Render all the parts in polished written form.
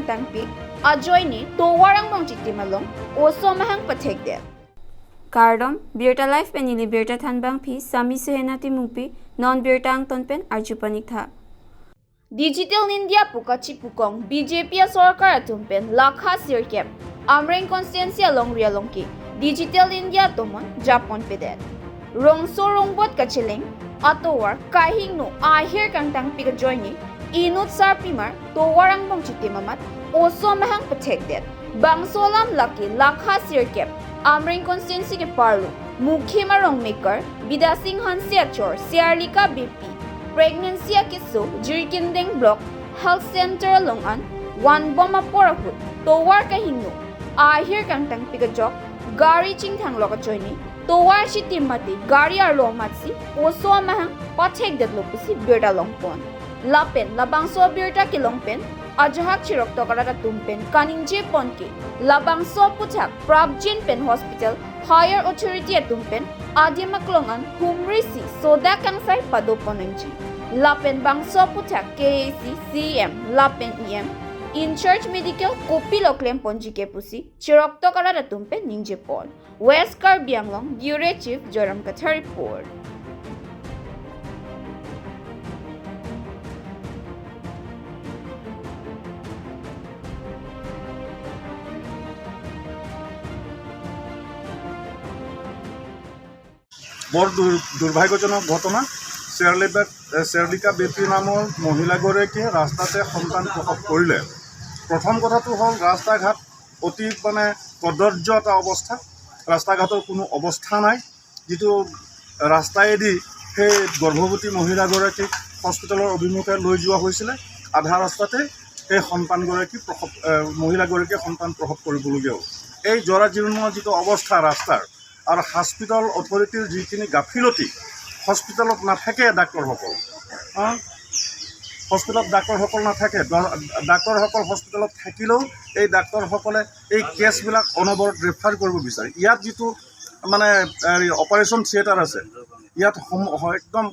kangtang pi ajoine Tovar angbong chitim along oso amahang pathek det. Kardom Birta life penili Birta thanbang pi sami sehenati mupi non Birta ang tonpen arjupanik tha. Digital India pukachi pukong BJP sarkar atumpen lakha sirkep amreng constituency along rialongki Digital India tomon Japon pedet. Rongso rongbot kachileng Tovar kahaino ahir kangtang pi ajoine inut sarpimar Tovar angbong chitim amat oso amahang pathek det. Bangsolam laki lakha sirkep amreng constituency ke parlu mukhi marong maker bidasing hansia chor siarlika BP pregnancy kisu jirkindeng block health center longan one bomba porahut Tovar kahinu ahir kangtang pigajok gari chingthang loka joini Tovar chitim mati gari arlo matsi oso amahang pathek det lopusi Birta longpon lapen labangso Birta ki longpen ajahak chirok tokarata tumpen kaninje ponke labangso puthak prabjin pen hospital higher authority atumpen adimaklongan humrisi soda kangsai padoponanji lapen bangso puthak KAC CM lapen EM in charge medical kopilo claim ponji ke pusi chirok tokarata tumpen ninje pon West Karbi Anglong Bureau Chief Joram Katha report. বৰ দুৰ্ভাগ্যজনক ঘটনা চেৰলিকা বেপী নামৰ মহিলাগৰাকীয়ে ৰাস্তাতে সন্তান প্ৰসৱ কৰিলে। প্ৰথম কথাটো হ'ল ৰাস্তা ঘাট অতি কদৰ্য এটা অৱস্থা, ৰাস্তা ঘাটৰ কোনো অৱস্থা নাই। যিটো ৰাস্তাইদি সেই গৰ্ভৱতী মহিলাগৰাকীক হস্পিটেলৰ অভিমুখে লৈ যোৱা হৈছিলে, আধা ৰাস্তাতে সেই মহিলাগৰাকীয়ে সন্তান প্ৰসৱ কৰিবলগীয়া হ'ল। এই জৰাজীৰ্ণ যিটো অৱস্থা ৰাস্তাৰ আৰু হস্পিটেল অথৰিটিৰ যিখিনি গাফিলতি, হস্পিটেলত নাথাকে ডাক্তৰসকল, হস্পিটেলত ডাক্তৰসকল নাথাকে। ডাক্তৰসকল হস্পিটেলত থাকিলেও এই ডাক্তৰসকলে এই কেছবিলাক অনবৰত ৰেফাৰ কৰিব বিচাৰে। ইয়াত যিটো অপাৰেশ্যন থিয়েটাৰ আছে, ইয়াত একদম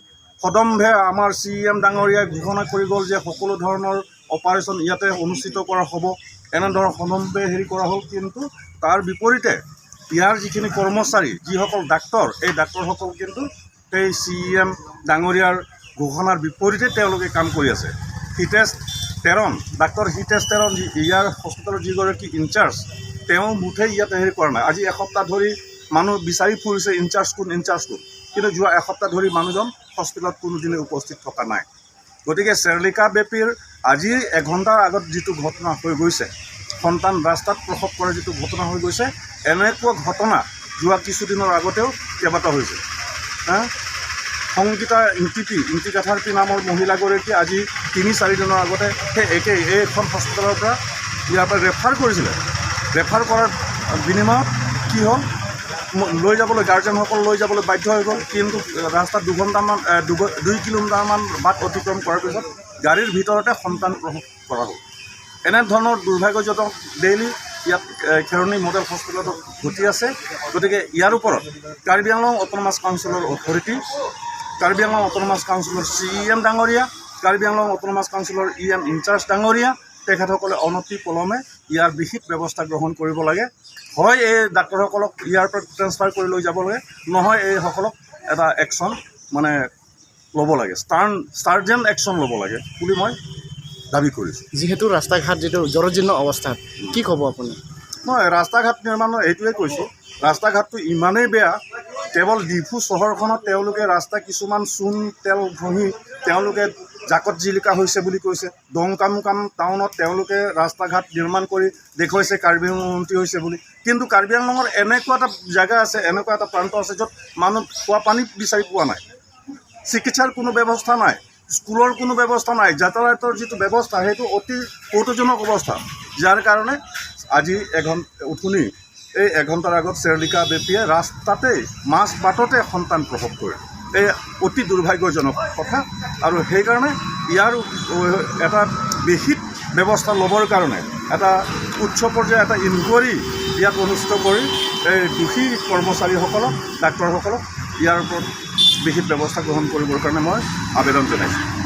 সদম্ভে আমাৰ CM ডাঙৰীয়াই ঘোষণা কৰি গ'ল যে সকলো ধৰণৰ অপাৰেশ্যন ইয়াতে অনুষ্ঠিত কৰা হ'ব, এনেধৰণৰ সদম্ভে কৰা হ'ল। কিন্তু তাৰ বিপৰীতে ইয়াৰ যিখিনি কৰ্মচাৰী, যিসকল ডাক্তৰ, এই ডাক্তৰসকল কিন্তু সেই CM ডাঙৰীয়াৰ ঘোষণাৰ বিপৰীতে তেওঁলোকে কাম কৰি আছে। ডাক্তৰ হিতেশ তেৰণ ইয়াৰ হস্পিটেলৰ যিগৰাকী ইনচাৰ্জ, তেওঁ মুঠেই ইয়াত কৰা নাই। আজি এসপ্তাহ ধৰি মানুহ বিচাৰি ফুৰিছে ইনচাৰ্জ কোন, কিন্তু যোৱা এসপ্তাহ ধৰি মানুহজন হস্পিটেলত কোনোদিনে উপস্থিত থকা নাই। গতিকে চেৰলিকা বেপীৰ আজি এঘণ্টাৰ আগত যিটো ঘটনা হৈ গৈছে, সন্তান ৰাস্তাত প্ৰসৱ কৰা যিটো ঘটনা হৈ গৈছে, এনেকুৱা ঘটনা যোৱা কিছুদিনৰ আগতেও কেইবাটাও হৈছে। সংগীতা ইন্তিকাথাৰ পি নামৰ মহিলাগৰাকী আজি 3-4 দিনৰ আগতে সেই এইখন হস্পিটেলৰ পৰা ইয়াৰ পৰা ৰেফাৰ কৰিছিলে। ৰেফাৰ কৰাৰ বিনিময়ত কি হ'ল, গাৰ্জেনসকল লৈ যাবলৈ বাধ্য হৈ গ'ল। কিন্তু ৰাস্তাত 2 কিলোমিটাৰমান বাট অতিক্ৰম কৰাৰ পিছত গাড়ীৰ ভিতৰতে সন্তান প্ৰসৱ কৰা হ'ল। এনেধৰণৰ দুৰ্ভাগ্যজনক ডেইলি ইয়াত খেৰণী মডেল হস্পিটেলত ঘটি আছে। গতিকে ইয়াৰ ওপৰত কাৰ্বি আংলং অট'নমাছ কাউন্সিলৰ অথৰিটি, কাৰ্বি আংলং অট'নমাছ কাউন্সিলৰ CM ডাঙৰীয়া, কাৰ্বি আংলং অট'নমাছ কাউন্সিলৰ EM ইনচাৰ্জ ডাঙৰীয়া, তেখেতসকলে অনতি পলমে ইয়াৰ বিহিত ব্যৱস্থা গ্ৰহণ কৰিব লাগে। হয় এই ডাক্তৰসকলক ইয়াৰ পৰা ট্ৰেন্সফাৰ কৰি লৈ যাব লাগে, নহয় এইসকলক এটা একশ্যন ল'ব লাগে, ষ্টাৰ্জেণ্ট একশ্যন ল'ব লাগে বুলি মই দাবী কৰিছোঁ। যিহেতু ৰাস্তা ঘাট যিটো জৰাজীৰ্ণ অৱস্থাত, কি ক'ব আপুনি? মই ৰাস্তা ঘাট নিৰ্মাণৰ এইটোৱে কৈছোঁ, ৰাস্তা ঘাটটো ইমানেই বেয়া, কেৱল ডিফু চহৰখনত তেওঁলোকে ৰাস্তা কিছুমান চূণ তেল ঘঁহি তেওঁলোকে জাকত জিলিকা হৈছে বুলি কৈছে। দংকামুকাম টাউনত তেওঁলোকে ৰাস্তা ঘাট নিৰ্মাণ কৰি দেখুৱাইছে কাৰ্বি আংলং উন্নতি হৈছে বুলি। কিন্তু কাৰ্বি আংলঙৰ এনেকুৱা এটা জেগা আছে, এনেকুৱা এটা প্ৰান্ত আছে য'ত মানুহ খোৱা পানী বিচাৰি পোৱা নাই, চিকিৎসাৰ কোনো ব্যৱস্থা নাই, স্কুলৰ কোনো ব্যৱস্থা নাই, যাতায়াতৰ যিটো ব্যৱস্থা সেইটো অতি কৌতুকজনক অৱস্থা। যাৰ কাৰণে আজি এই এঘণ্টাৰ আগত চেৰলিকা বেপীয়ে ৰাস্তাতেই মাছ বাটতে সন্তান প্ৰসৱ কৰে। এই অতি দুৰ্ভাগ্যজনক কথা। আৰু সেইকাৰণে ইয়াৰ এটা বিহিত ব্যৱস্থা ল'বৰ কাৰণে এটা উচ্চ পৰ্যায়ৰ এটা ইনকুৱাৰী ইয়াত অনুষ্ঠিত কৰি এই দোষী কৰ্মচাৰীসকলক, ডাক্তৰসকলক ইয়াৰ ওপৰত বিহিত ব্যৱস্থা গ্ৰহণ কৰিবৰ কাৰণে মই আবেদন জনাইছোঁ।